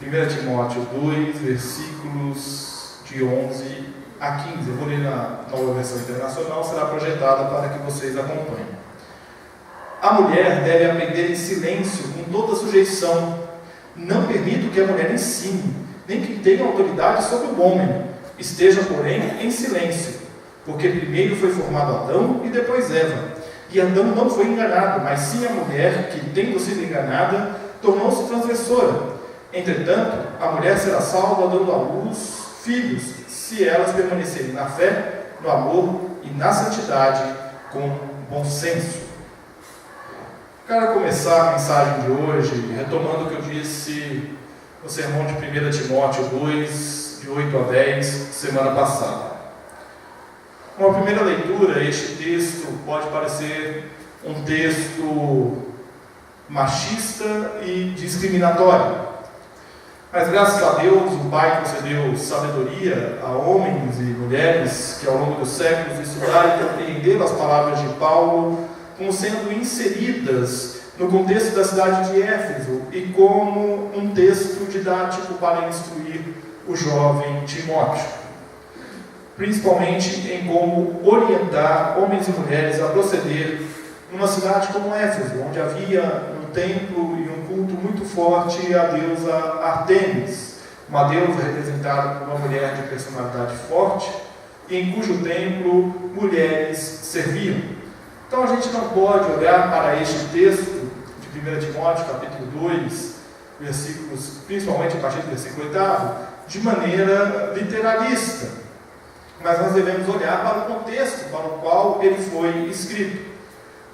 1 Timóteo 2, versículos de 11 a 15. Eu vou ler na nova versão internacional, será projetada para que vocês acompanhem. A mulher deve aprender em silêncio, com toda sujeição. Não permito que a mulher ensine, nem que tenha autoridade sobre o homem. Esteja, porém, em silêncio, porque primeiro foi formado Adão e depois Eva. E Adão não foi enganado, mas sim a mulher, que, tendo sido enganada, tornou-se transgressora. Entretanto, a mulher será salva dando à luz filhos, se elas permanecerem na fé, no amor e na santidade, com bom senso. Quero começar a mensagem de hoje retomando o que eu disse no sermão de 1 Timóteo 2, de 8 a 10, semana passada. Uma primeira leitura, este texto pode parecer um texto machista e discriminatório. Mas graças a Deus, o Pai concedeu sabedoria a homens e mulheres que ao longo dos séculos estudaram e compreenderam as palavras de Paulo como sendo inseridas no contexto da cidade de Éfeso e como um texto didático para instruir o jovem Timóteo, principalmente em como orientar homens e mulheres a proceder numa cidade como Éfeso, onde havia um templo e um culto muito forte à deusa Ártemis, uma deusa representada por uma mulher de personalidade forte, e em cujo templo mulheres serviam. Então a gente não pode olhar para este texto de 1 Timóteo, capítulo 2, versículos, principalmente a partir do versículo 8, de maneira literalista, mas nós devemos olhar para o contexto para o qual ele foi escrito.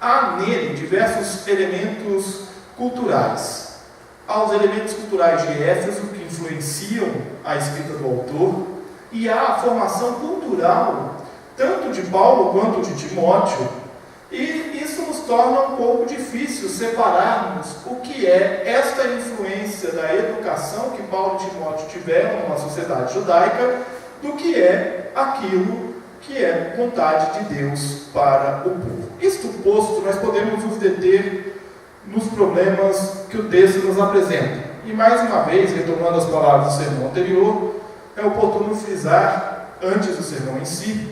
Há nele diversos elementos culturais. Há os elementos culturais de Éfeso que influenciam a escrita do autor, e há a formação cultural tanto de Paulo quanto de Timóteo, e isso nos torna um pouco difícil separarmos o que é esta influência da educação que Paulo e Timóteo tiveram numa sociedade judaica do que é aquilo que é vontade de Deus para o povo. Isto posto, nós podemos nos deter nos problemas que o texto nos apresenta. E mais uma vez, retomando as palavras do sermão anterior, é oportuno frisar, antes do sermão em si,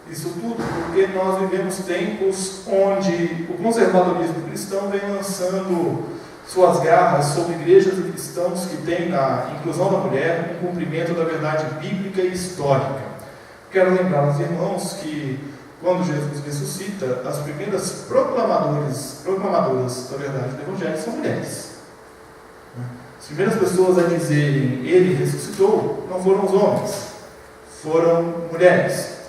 isso tudo porque nós vivemos tempos onde o conservadorismo cristão vem lançando suas garras sobre igrejas e cristãos que têm na inclusão da mulher um cumprimento da verdade bíblica e histórica. Quero lembrar aos irmãos que, quando Jesus ressuscita, as primeiras proclamadoras da verdade do Evangelho são mulheres. As primeiras pessoas a dizerem ele ressuscitou não foram os homens, foram mulheres.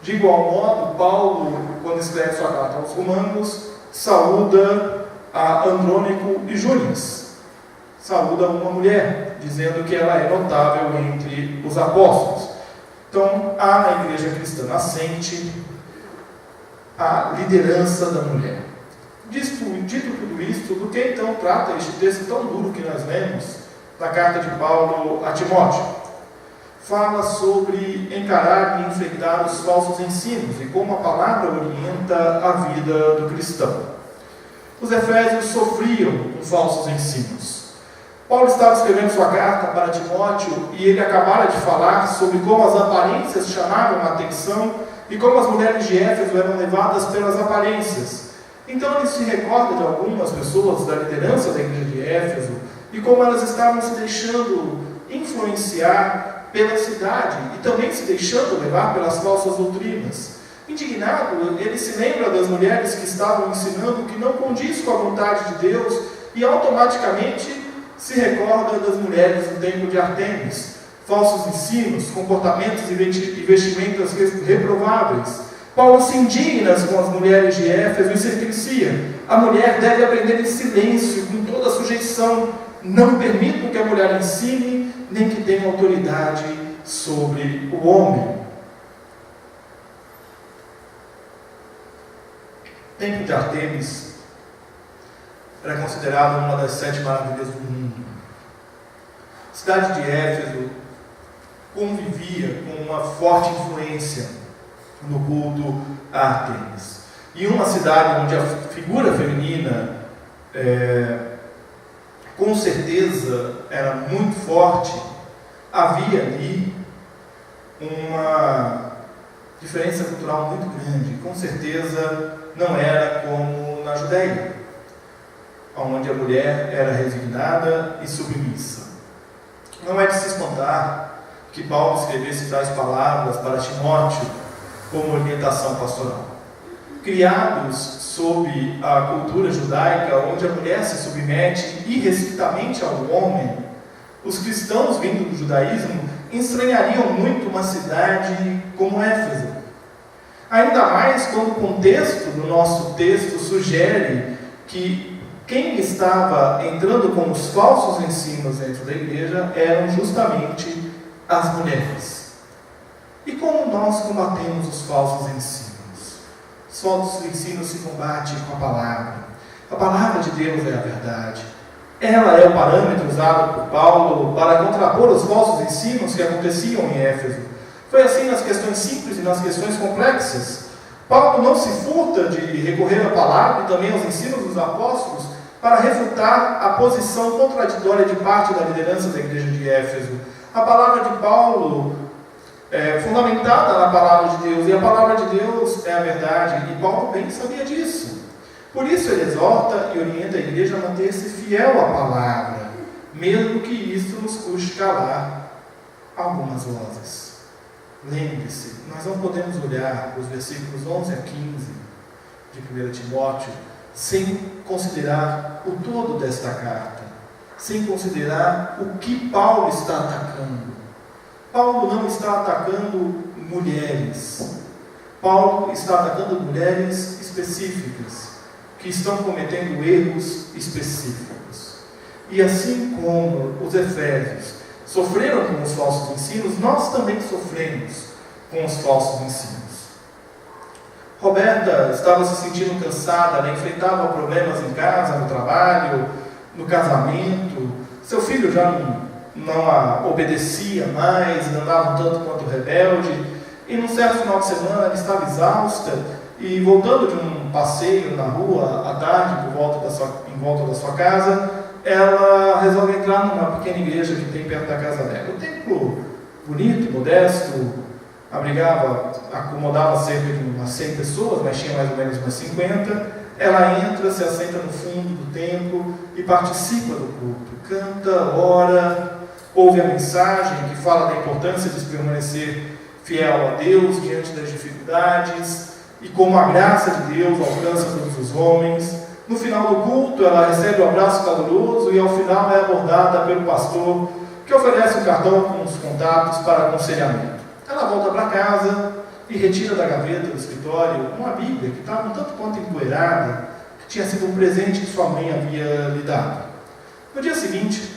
De igual modo, Paulo, quando escreve sua carta aos Romanos, saúda a Andrônico e Júnias. Saúda uma mulher, dizendo que ela é notável entre os apóstolos. Então, há na igreja cristã nascente a liderança da mulher. Dito tudo isto, do que então trata este texto tão duro que nós lemos da carta de Paulo a Timóteo? Fala sobre encarar e enfrentar os falsos ensinos e como a palavra orienta a vida do cristão. Os efésios sofriam com falsos ensinos. Paulo estava escrevendo sua carta para Timóteo e ele acabara de falar sobre como as aparências chamavam a atenção e como as mulheres de Éfeso eram levadas pelas aparências. Então ele se recorda de algumas pessoas da liderança da igreja de Éfeso e como elas estavam se deixando influenciar pela cidade e também se deixando levar pelas falsas doutrinas. Indignado, ele se lembra das mulheres que estavam ensinando que não condiz com a vontade de Deus e automaticamente se recorda das mulheres do templo de Ártemis, falsos ensinos, comportamentos e vestimentas reprováveis. Paulo se indigna com as mulheres de Éfeso e sentencia: a mulher deve aprender em silêncio, com toda a sujeição. Não permito que a mulher ensine, nem que tenha autoridade sobre o homem. O templo de Ártemis era considerado uma das 7 maravilhas do mundo. A cidade de Éfeso convivia com uma forte influência no culto a Ártemis. E uma cidade onde a figura feminina com certeza era muito forte, havia ali uma diferença cultural muito grande. Com certeza não era como na Judéia, onde a mulher era resignada e submissa. Não é de se espantar que Paulo escrevesse tais palavras para Timóteo como orientação pastoral. Criados sob a cultura judaica, onde a mulher se submete irrestritamente ao homem, os cristãos vindo do judaísmo estranhariam muito uma cidade como Éfeso. Ainda mais quando o contexto do nosso texto sugere que quem estava entrando com os falsos ensinos dentro da igreja eram justamente as mulheres. E como nós combatemos os falsos ensinos? Os falsos ensinos se combatem com a palavra. A palavra de Deus é a verdade. Ela é o parâmetro usado por Paulo para contrapor os falsos ensinos que aconteciam em Éfeso. Foi assim nas questões simples e nas questões complexas. Paulo não se furta de recorrer à palavra e também aos ensinos dos apóstolos para refutar a posição contraditória de parte da liderança da igreja de Éfeso. A palavra de Paulo é fundamentada na palavra de Deus, e a palavra de Deus é a verdade, e Paulo bem sabia disso. Por isso ele exorta e orienta a igreja a manter-se fiel à palavra, mesmo que isso nos custe calar algumas vozes. Lembre-se, nós não podemos olhar os versículos 11 a 15 de 1 Timóteo sem considerar o todo desta carta, sem considerar o que Paulo está atacando. Paulo não está atacando mulheres. Paulo está atacando mulheres específicas, que estão cometendo erros específicos. E assim como os efésios sofreram com os falsos ensinos, nós também sofremos com os falsos ensinos. Roberta estava se sentindo cansada, ela enfrentava problemas em casa, no trabalho, no casamento. Seu filho já não a obedecia mais, andava um tanto quanto rebelde. E num certo final de semana ela estava exausta e, voltando de um passeio na rua à tarde, em volta da sua casa, ela resolve entrar numa pequena igreja que tem perto da casa dela. O templo bonito, modesto, acomodava cerca de umas 100 pessoas, mas tinha mais ou menos umas 50. Ela entra, se assenta no fundo do templo e participa do culto. Canta, ora, ouve a mensagem que fala da importância de permanecer fiel a Deus diante das dificuldades e como a graça de Deus alcança todos os homens. No final do culto, ela recebe um abraço caloroso e ao final é abordada pelo pastor, que oferece um cartão com os contatos para aconselhamento. Ela volta para casa e retira da gaveta do escritório uma Bíblia que estava um tanto quanto empoeirada, que tinha sido um presente que sua mãe havia lhe dado. No dia seguinte,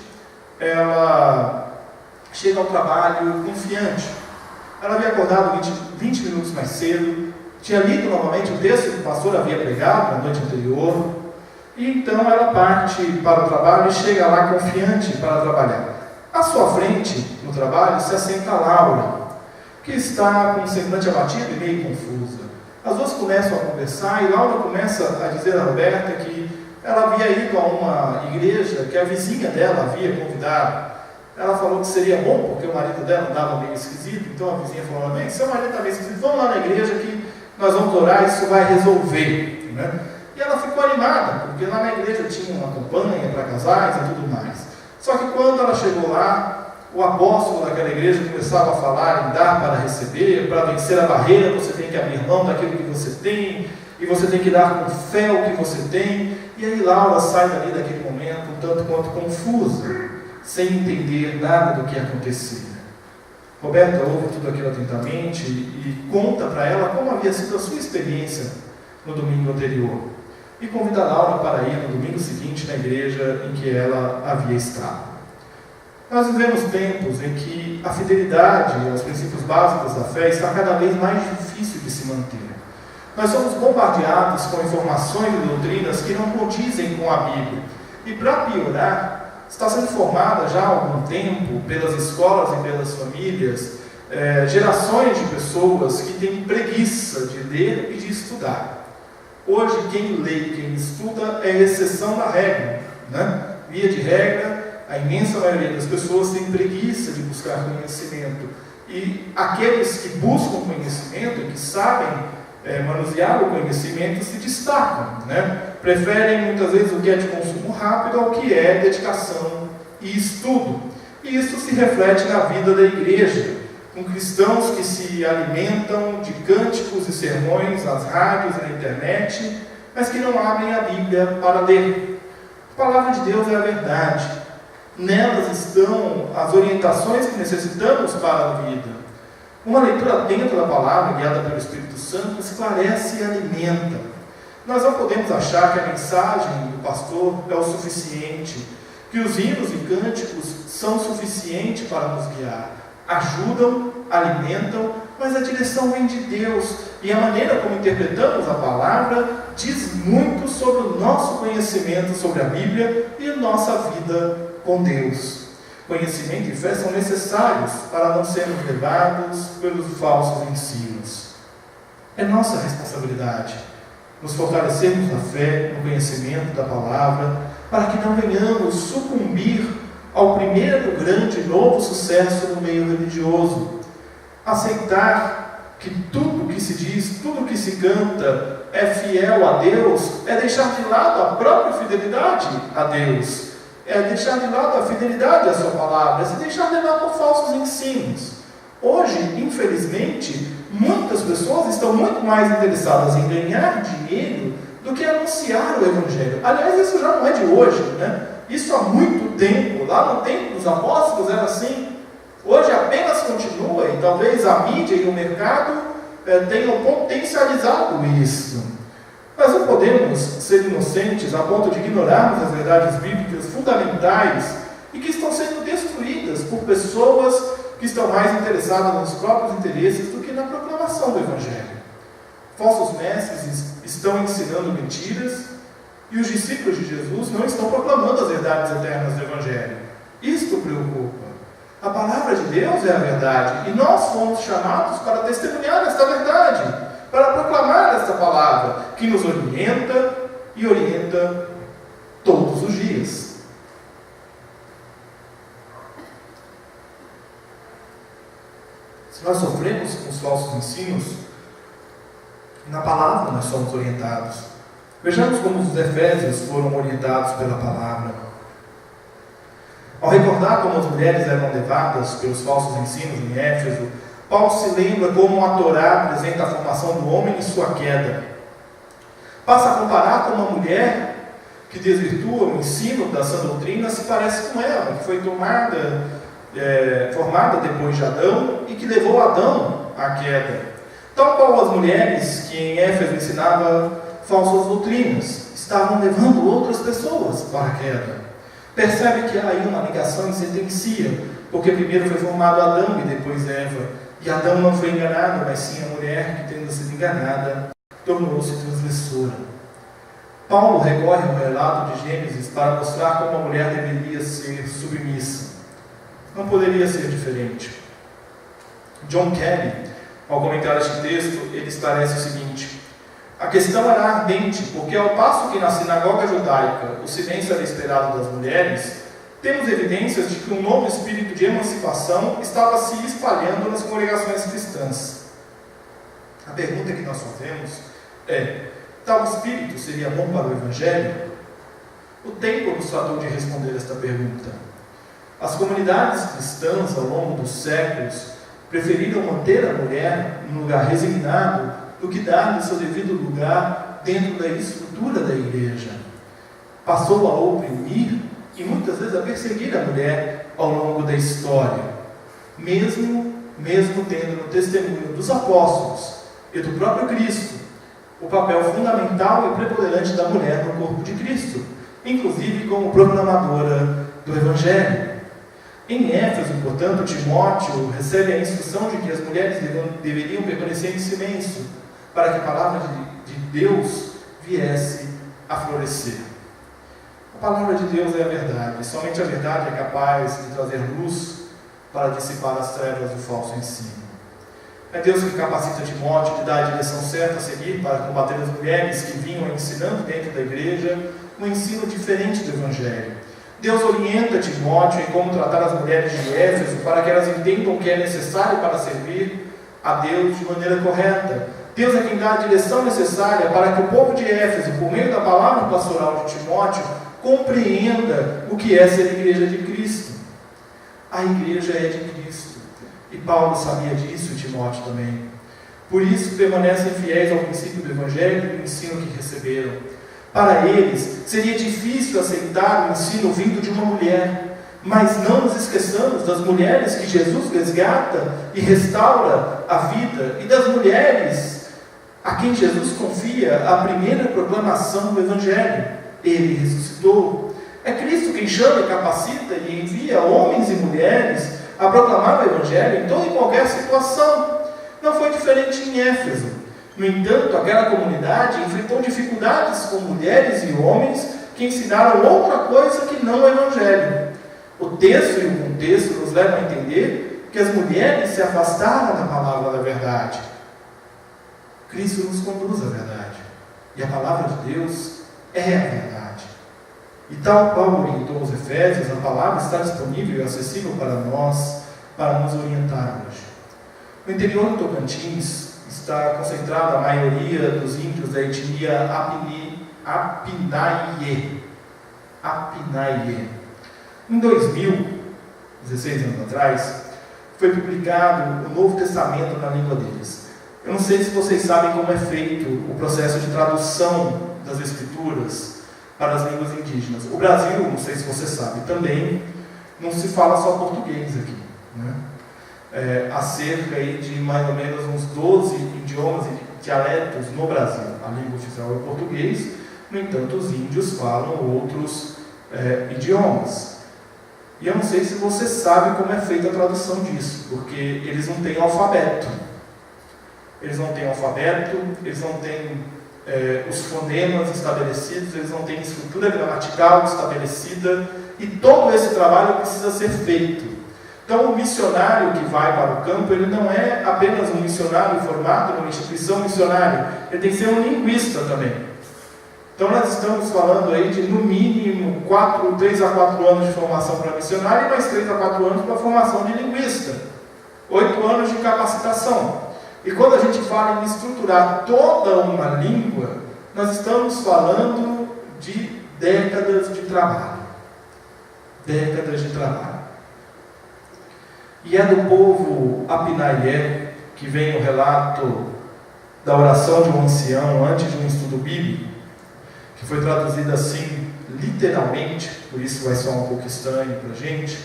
ela chega ao trabalho confiante. Ela havia acordado 20 minutos mais cedo, tinha lido novamente o texto que o pastor havia pregado na noite anterior, e então ela parte para o trabalho e chega lá confiante para trabalhar. À sua frente, no trabalho, se assenta Laura, que está com um semblante abatido e meio confusa. As duas começam a conversar e Laura começa a dizer a Roberta que ela havia ido a uma igreja que a vizinha dela havia convidado. Ela falou que seria bom, porque o marido dela andava meio esquisito, então a vizinha falou: bem, seu marido está meio esquisito, vamos lá na igreja que nós vamos orar, isso vai resolver. Né? E ela ficou animada, porque lá na igreja tinha uma campanha para casais e tudo mais. Só que quando ela chegou lá, o apóstolo daquela igreja começava a falar em dar para receber, para vencer a barreira, você tem que abrir mão daquilo que você tem, e você tem que dar com fé o que você tem. E aí Laura sai dali daquele momento um tanto quanto confusa, sem entender nada do que acontecia. Roberta ouve tudo aquilo atentamente e conta para ela como havia sido a sua experiência no domingo anterior. E convida Laura para ir no domingo seguinte na igreja em que ela havia estado. Nós vivemos tempos em que a fidelidade aos princípios básicos da fé está cada vez mais difícil de se manter. Nós somos bombardeados com informações e doutrinas que não condizem com a Bíblia. E para piorar, está sendo formada já há algum tempo, pelas escolas e pelas famílias, gerações de pessoas que têm preguiça de ler e de estudar. Hoje, quem lê e quem estuda é exceção da regra, né? Via de regra, a imensa maioria das pessoas tem preguiça de buscar conhecimento. E aqueles que buscam conhecimento e que sabem manusear o conhecimento se destacam, né? Preferem muitas vezes o que é de consumo rápido ao que é dedicação e estudo. E isso se reflete na vida da igreja, com cristãos que se alimentam de cânticos e sermões nas rádios e na internet, mas que não abrem a Bíblia para ler. A palavra de Deus é a verdade. Nelas estão as orientações que necessitamos para a vida. Uma leitura atenta da palavra, guiada pelo Espírito Santo, esclarece e alimenta. Nós não podemos achar que a mensagem do pastor é o suficiente, que os hinos e cânticos são suficientes para nos guiar. Ajudam, alimentam, mas a direção vem de Deus. E a maneira como interpretamos a palavra diz muito sobre o nosso conhecimento sobre a Bíblia e a nossa vida com Deus. Conhecimento e fé são necessários para não sermos levados pelos falsos ensinos. É nossa responsabilidade nos fortalecermos na fé, no conhecimento da palavra, para que não venhamos sucumbir ao primeiro grande novo sucesso no meio religioso. Aceitar que tudo que se diz, tudo que se canta é fiel a Deus, é deixar de lado a própria fidelidade a Deus. É deixar de lado a fidelidade à sua palavra, é se deixar levar por falsos ensinos. Hoje, infelizmente, muitas pessoas estão muito mais interessadas em ganhar dinheiro do que anunciar o Evangelho. Aliás, isso já não é de hoje, né? Isso há muito tempo. Lá no tempo dos apóstolos era assim. Hoje apenas continua, e talvez a mídia e o mercado tenham potencializado isso. Nós não podemos ser inocentes a ponto de ignorarmos as verdades bíblicas fundamentais e que estão sendo destruídas por pessoas que estão mais interessadas nos próprios interesses do que na proclamação do Evangelho. Falsos mestres estão ensinando mentiras e os discípulos de Jesus não estão proclamando as verdades eternas do Evangelho. Isto preocupa. A palavra de Deus é a verdade e nós fomos chamados para testemunhar esta verdade, para proclamar esta palavra que nos orienta e orienta todos os dias. Se nós sofremos com os falsos ensinos, na palavra nós somos orientados. Vejamos como os efésios foram orientados pela palavra. Ao recordar como as mulheres eram levadas pelos falsos ensinos em Éfeso, Paulo se lembra como a Torá apresenta a formação do homem e sua queda. Passa a comparar com uma mulher que desvirtua o ensino da sã doutrina, se parece com ela, que foi formada depois de Adão e que levou Adão à queda. Tal qual as mulheres que em Éfeso ensinavam falsas doutrinas, estavam levando outras pessoas para a queda. Percebe que há aí uma ligação e sentencia, porque primeiro foi formado Adão e depois Eva. E Adão não foi enganado, mas sim a mulher que, tendo sido enganada, tornou-se transgressora. Paulo recorre ao relato de Gênesis para mostrar como a mulher deveria ser submissa. Não poderia ser diferente. John Kelly, ao comentar este texto, ele esclarece o seguinte: a questão era ardente, porque ao passo que na sinagoga judaica o silêncio era esperado das mulheres, temos evidências de que um novo espírito de emancipação estava se espalhando nas congregações cristãs. A pergunta que nós fazemos é: tal espírito seria bom para o Evangelho? O tempo nos tratou de responder esta pergunta. As comunidades cristãs, ao longo dos séculos, preferiram manter a mulher num lugar resignado do que dar-lhe seu devido lugar dentro da estrutura da igreja. Passou a oprimir e muitas vezes a perseguir a mulher ao longo da história, mesmo tendo no testemunho dos apóstolos e do próprio Cristo o papel fundamental e preponderante da mulher no corpo de Cristo, inclusive como proclamadora do Evangelho. Em Éfeso, portanto, Timóteo recebe a instrução de que as mulheres deveriam permanecer em silêncio para que a palavra de Deus viesse a florescer. A palavra de Deus é a verdade, e somente a verdade é capaz de trazer luz para dissipar as trevas do falso ensino. É Deus que capacita Timóteo de dar a direção certa a seguir para combater as mulheres que vinham ensinando dentro da igreja um ensino diferente do Evangelho. Deus orienta Timóteo em como tratar as mulheres de Éfeso para que elas entendam o que é necessário para servir a Deus de maneira correta. Deus é quem dá a direção necessária para que o povo de Éfeso, por meio da palavra pastoral de Timóteo, compreenda o que é ser igreja de Cristo. A igreja é de Cristo. E Paulo sabia disso, e Timóteo também. Por isso permanecem fiéis ao princípio do Evangelho e do ensino que receberam. Para eles, seria difícil aceitar o ensino vindo de uma mulher, mas não nos esqueçamos das mulheres que Jesus resgata e restaura a vida, e das mulheres a quem Jesus confia a primeira proclamação do Evangelho. Ele ressuscitou. É Cristo quem chama e capacita e envia homens e mulheres a proclamar o Evangelho em toda e qualquer situação. Não foi diferente em Éfeso. No entanto, aquela comunidade enfrentou dificuldades com mulheres e homens que ensinaram outra coisa que não o Evangelho. O texto e o contexto nos levam a entender que as mulheres se afastaram da palavra da verdade. Cristo nos conduz à verdade. E a palavra de Deus é a verdade. E tal qual orientou os Efésios, a palavra está disponível e acessível para nós, para nos orientar hoje. No interior do Tocantins está concentrada a maioria dos índios da etnia Apinaiê. Em 2000, 16 anos atrás, foi publicado o Novo Testamento na língua deles. Eu não sei se vocês sabem como é feito o processo de tradução das Escrituras para as línguas indígenas. O Brasil, não sei se você sabe, também não se fala só português aqui, né? Há cerca aí de mais ou menos uns 12 idiomas e dialetos no Brasil. A língua oficial é o português, no entanto, os índios falam outros idiomas. E eu não sei se você sabe como é feita a tradução disso, porque eles não têm alfabeto. Eles não têm alfabeto, eles não têm os fonemas estabelecidos, eles não têm estrutura gramatical estabelecida, e todo esse trabalho precisa ser feito. Então, o missionário que vai para o campo, ele não é apenas um missionário formado numa instituição missionária, ele tem que ser um linguista também. Então, nós estamos falando aí de, no mínimo, 3 a 4 anos de formação para missionário e mais 3 a 4 anos para formação de linguista. 8 anos de capacitação. E quando a gente fala em estruturar toda uma língua, nós estamos falando de décadas de trabalho. Décadas de trabalho. E é do povo Apinaiê que vem o relato da oração de um ancião antes de um estudo bíblico, que foi traduzida assim, literalmente, por isso vai soar um pouco estranho para a gente,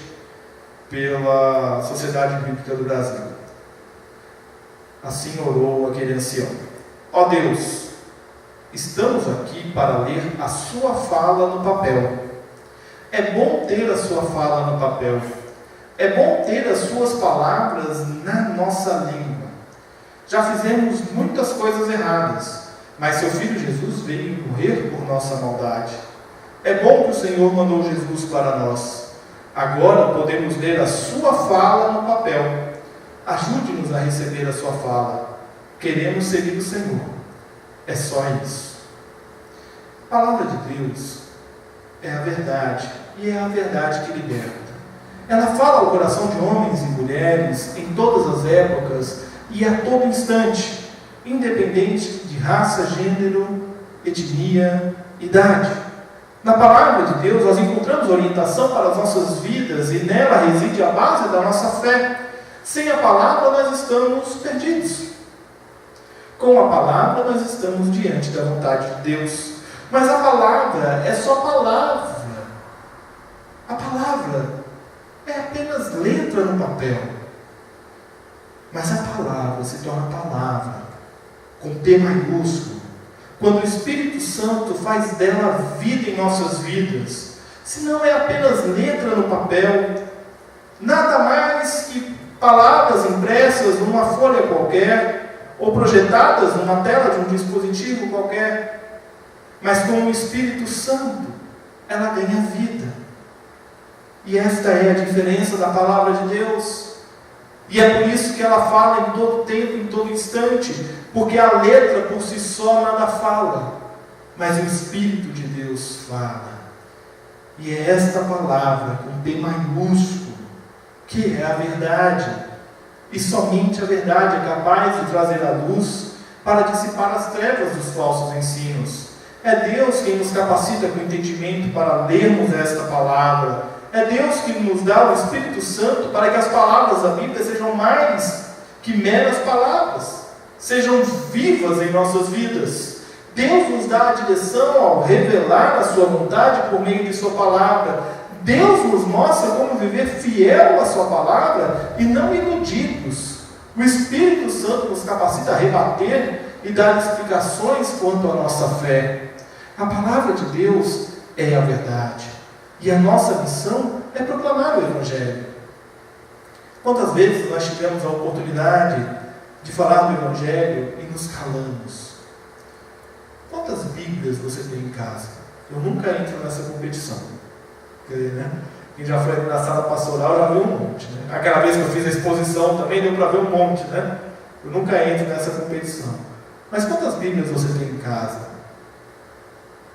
pela Sociedade Bíblica do Brasil. Assim orou aquele ancião: ó Deus, estamos aqui para ler a sua fala no papel. É bom ter a sua fala no papel. É bom ter as suas palavras na nossa língua. Já fizemos muitas coisas erradas, mas seu Filho Jesus veio morrer por nossa maldade. É bom que o Senhor mandou Jesus para nós. Agora podemos ler a sua fala no papel. Ajude-nos a receber a sua fala. Queremos seguir o Senhor. É só isso. A palavra de Deus é a verdade, e é a verdade que liberta. Ela fala ao coração de homens e mulheres em todas as épocas e a todo instante, independente de raça, gênero, etnia, idade. Na palavra de Deus nós encontramos orientação para as nossas vidas e nela reside a base da nossa fé. Sem a palavra nós estamos perdidos. Com a palavra nós estamos diante da vontade de Deus. Mas a palavra é só palavra. A palavra é apenas letra no papel. Mas a palavra se torna palavra, com P maiúsculo, quando o Espírito Santo faz dela vida em nossas vidas. Se não é apenas letra no papel, nada mais que palavras impressas numa folha qualquer, ou projetadas numa tela de um dispositivo qualquer. Mas com o Espírito Santo, ela ganha vida. E esta é a diferença da palavra de Deus. E é por isso que ela fala em todo tempo, em todo instante, porque a letra por si só nada fala, mas o Espírito de Deus fala. E é esta palavra, com P maiúsculo, que é a verdade. E somente a verdade é capaz de trazer a luz para dissipar as trevas dos falsos ensinos. É Deus quem nos capacita com entendimento para lermos esta palavra. É Deus que nos dá o Espírito Santo para que as palavras da Bíblia sejam mais que meras palavras, sejam vivas em nossas vidas. Deus nos dá a direção ao revelar a sua vontade por meio de sua palavra. Deus nos mostra como viver fiel à sua palavra e não iludidos. O Espírito Santo nos capacita a rebater e dar explicações quanto à nossa fé. A palavra de Deus é a verdade. E a nossa missão é proclamar o Evangelho. Quantas vezes nós tivemos a oportunidade de falar do Evangelho e nos calamos? Quantas Bíblias você tem em casa? Eu nunca entro nessa competição. Quer dizer, né? Quem já foi na sala pastoral já viu um monte. Né? Aquela vez que eu fiz a exposição também deu para ver um monte. Né? Eu nunca entro nessa competição. Mas quantas Bíblias você tem em casa?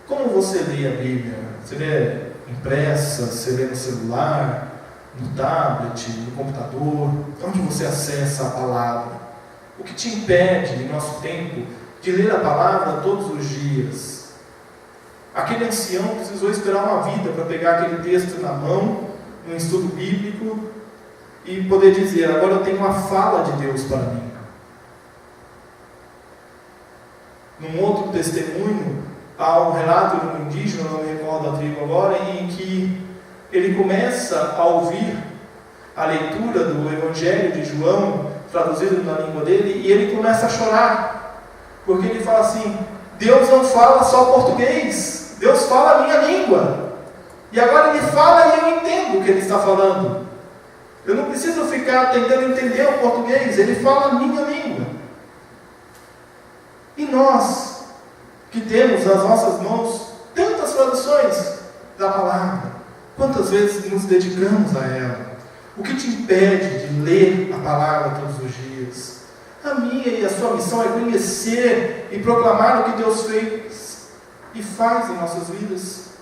Como você lê a Bíblia? Você lê impressa? Você lê no celular? No tablet? No computador? Onde você acessa a palavra? O que te impede, em nosso tempo, de ler a palavra todos os dias? Aquele ancião precisou esperar uma vida para pegar aquele texto na mão, num estudo bíblico, e poder dizer: agora eu tenho uma fala de Deus para mim. Num outro testemunho, há um relato de um indígena, não me recordo a tribo agora, em que ele começa a ouvir a leitura do Evangelho de João, traduzido na língua dele, e ele começa a chorar, porque ele fala assim: Deus não fala só português, Deus fala a minha língua, e agora Ele fala e eu entendo o que Ele está falando. Eu não preciso ficar tentando entender o português, Ele fala a minha língua. E nós, que temos nas nossas mãos tantas traduções da palavra, quantas vezes nos dedicamos a ela? O que te impede de ler a palavra todos os dias? A minha e a sua missão é conhecer e proclamar o que Deus fez e faz em nossas vidas.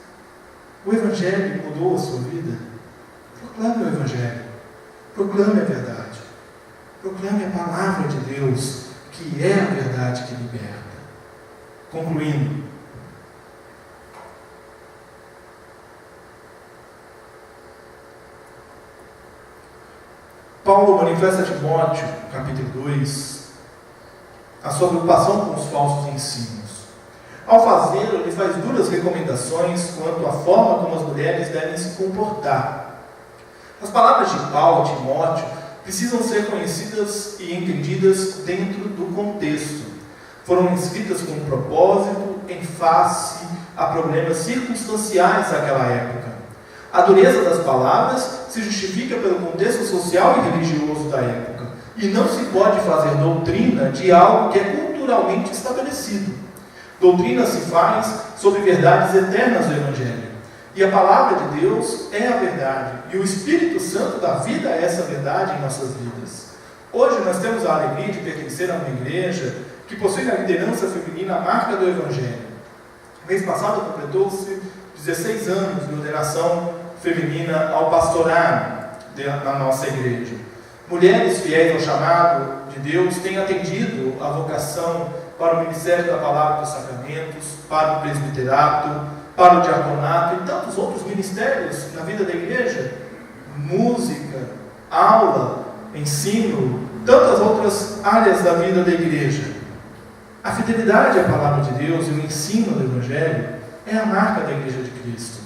O Evangelho mudou a sua vida? Proclame o Evangelho. Proclame a verdade. Proclame a palavra de Deus, que é a verdade que liberta. Concluindo, Paulo manifesta a Timóteo, capítulo 2, a sua preocupação com os falsos ensinos. Ao fazê-lo, ele faz duras recomendações quanto à forma como as mulheres devem se comportar. As palavras de Paulo a Timóteo precisam ser conhecidas e entendidas dentro do contexto. Foram escritas com um propósito em face a problemas circunstanciais daquela época. A dureza das palavras se justifica pelo contexto social e religioso da época, e não se pode fazer doutrina de algo que é culturalmente estabelecido. Doutrina se faz sobre verdades eternas do Evangelho. E a palavra de Deus é a verdade. E o Espírito Santo dá vida a essa verdade em nossas vidas. Hoje nós temos a alegria de pertencer a uma igreja que possui na liderança feminina a marca do Evangelho. Mês passado completou-se 16 anos de ordenação feminina ao pastorado na nossa igreja. Mulheres fiéis ao chamado de Deus têm atendido a vocação para o ministério da palavra dos sacramentos, para o presbiterato, para o diaconato e tantos outros ministérios na vida da igreja, música, aula, ensino, tantas outras áreas da vida da igreja. A fidelidade à palavra de Deus e o ensino do Evangelho é a marca da Igreja de Cristo.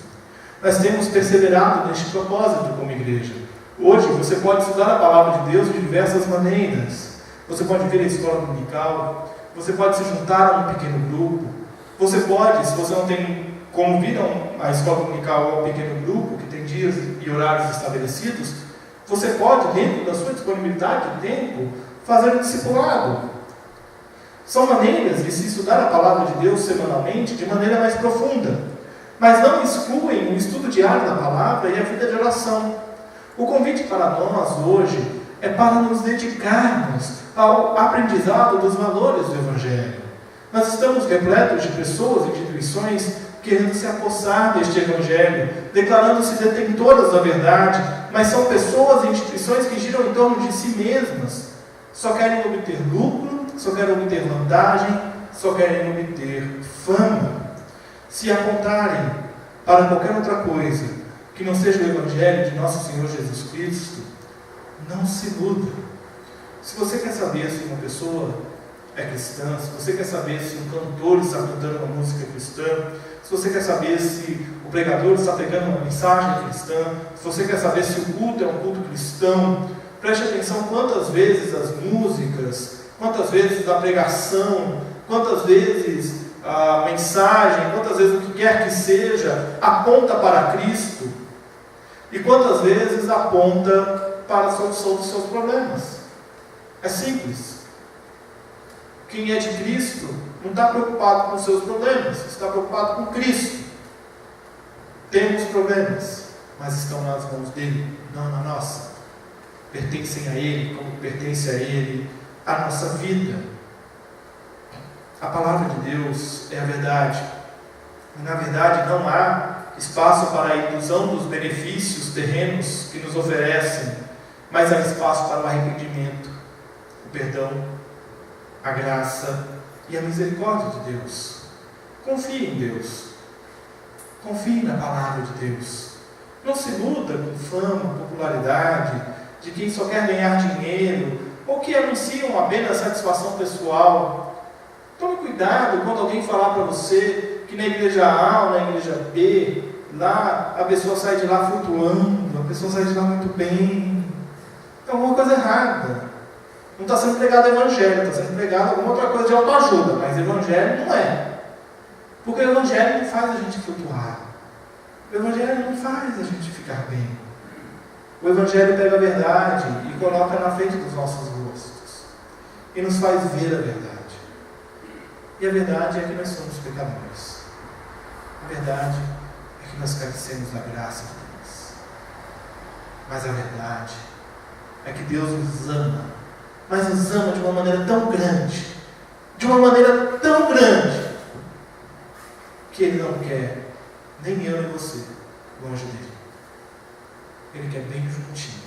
Nós temos perseverado neste propósito como igreja. Hoje você pode estudar a palavra de Deus de diversas maneiras. Você pode vir à escola dominical, você pode se juntar a um pequeno grupo, você pode, se você não tem como vir à escola dominical ou a um pequeno grupo, que tem dias e horários estabelecidos, você pode, dentro da sua disponibilidade de tempo, fazer um discipulado. São maneiras de se estudar a palavra de Deus semanalmente de maneira mais profunda, mas não excluem o estudo diário da palavra e a vida de oração. O convite para nós hoje é para nos dedicarmos ao aprendizado dos valores do Evangelho. Nós estamos repletos de pessoas e instituições querendo se apossar deste Evangelho, declarando-se detentoras da verdade, mas são pessoas e instituições que giram em torno de si mesmas, só querem obter lucro, só querem obter vantagem, só querem obter fama. Se apontarem para qualquer outra coisa que não seja o Evangelho de nosso Senhor Jesus Cristo, não se iluda. Se você quer saber se uma pessoa é cristã, se você quer saber se um cantor está cantando uma música cristã, se você quer saber se o pregador está pregando uma mensagem cristã, se você quer saber se o culto é um culto cristão, preste atenção quantas vezes as músicas, quantas vezes a pregação, quantas vezes a mensagem, quantas vezes o que quer que seja, aponta para Cristo, e quantas vezes aponta para a solução dos seus problemas. É simples. Quem é de Cristo não está preocupado com os seus problemas, está preocupado com Cristo. Temos problemas, mas estão nas mãos dele, não na nossa. Pertencem a Ele, como pertence a Ele a nossa vida. A palavra de Deus é a verdade. E na verdade não há espaço para a ilusão dos benefícios terrenos que nos oferecem, mas há espaço para o arrependimento, o perdão, a graça e a misericórdia de Deus. Confie em Deus. Confie na palavra de Deus. Não se iluda com fama, popularidade, de quem só quer ganhar dinheiro, ou que anunciam apenas satisfação pessoal. Tome cuidado quando alguém falar para você que na igreja A ou na igreja B, lá a pessoa sai de lá flutuando, a pessoa sai de lá muito bem. Tem alguma coisa errada. Não está sendo pregado evangelho, está sendo pregado alguma outra coisa de autoajuda, mas evangelho não é. Porque o evangelho não faz a gente flutuar. O evangelho não faz a gente ficar bem. O evangelho pega a verdade e coloca na frente dos nossos rostos. E nos faz ver a verdade. E a verdade é que nós somos pecadores. A verdade é que nós carecemos da graça de Deus. Mas a verdade é que Deus nos ama. Mas nos ama de uma maneira tão grande, que Ele não quer nem eu nem você longe dele. Ele quer bem juntinho,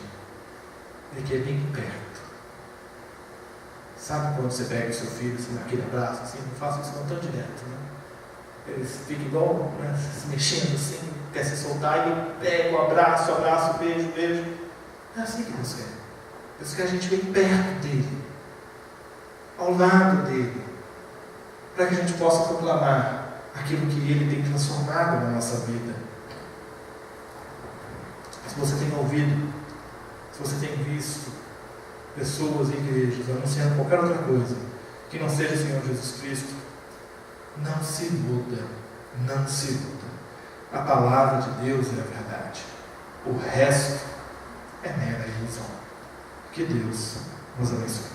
Ele quer bem perto. Sabe quando você pega o seu filho assim, naquele abraço, assim, não faço isso não tão direto, né? Ele fica igual, né, se mexendo assim, quer se soltar e ele pega o abraço, beijo. É assim que Deus quer. Deus quer a gente bem perto dele, ao lado dele, para que a gente possa proclamar aquilo que ele tem transformado na nossa vida. Se você tem ouvido, se você tem visto pessoas e igrejas anunciando qualquer outra coisa que não seja o Senhor Jesus Cristo, não se iluda. A palavra de Deus é a verdade. O resto é mera ilusão. Que Deus nos abençoe.